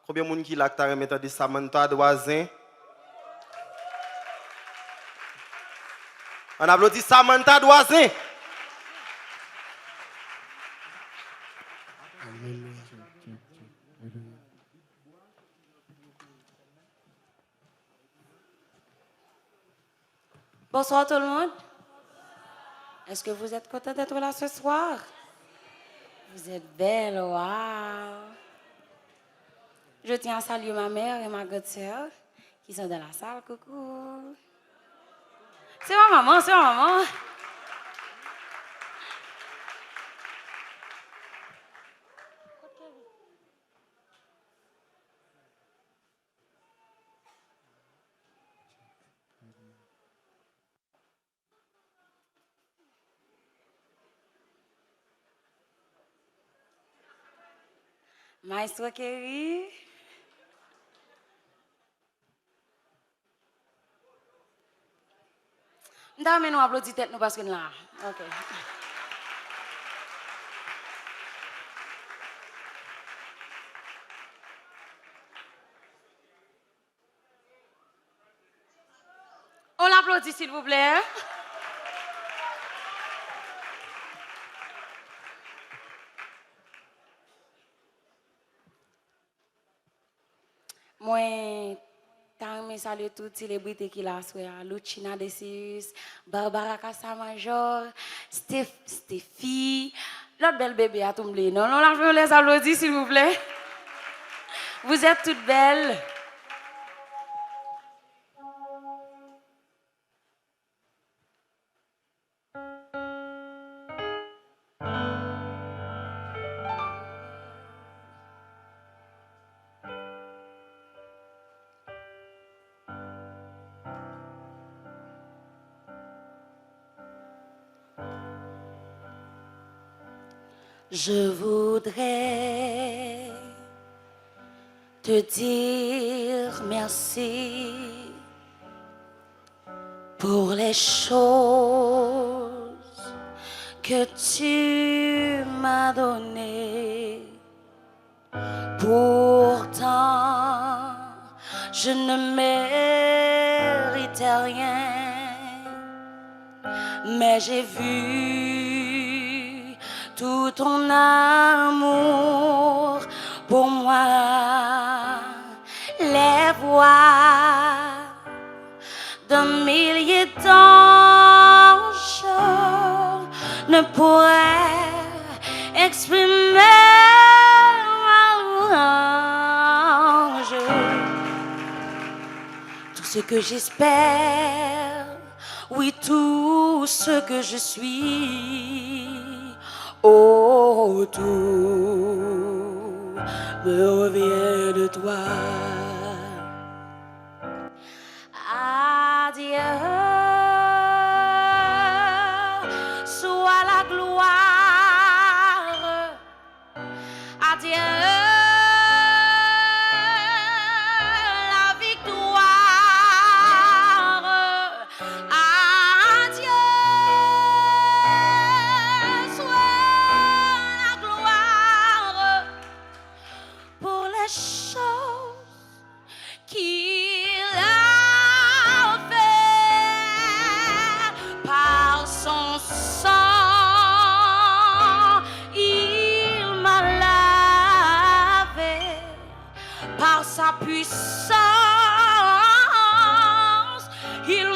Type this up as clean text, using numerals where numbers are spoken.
Combien de monde qui l'a remettre de Samantha Doisin? On applaudit Samantha Doisin. Bonsoir tout le monde. Est-ce que vous êtes content d'être là ce soir? Vous êtes belle, waouh! Je tiens à saluer ma mère et ma grande sœur qui sont dans la salle. Coucou! C'est ma maman, c'est ma maman. Maestro Kerry. Dame nous applaudit tête nous parce que nous là. OK. On l'applaudit s'il vous plaît. Moi, je salue toutes les célébrités qui la soient. Lucina Decius, Barbara Cassamajor, Stéphie, l'autre belle bébé à tomber. Non, non, là, je les applaudis, s'il vous plaît. Vous êtes toutes belles. Je voudrais te dire merci pour les choses que tu m'as données. Pourtant, je ne méritais rien, mais j'ai vu tout ton amour pour moi. Les voix d'un millier d'anges ne pourraient exprimer ma louange. Tout ce que j'espère, oui, tout ce que je suis, oh, tout me revient de toi. Adieu, soit la gloire. Adieu, la victoire. Adieu, soit la gloire pour les choses qu'il a fait par son sang. Il m'a lavé par sa puissance. Il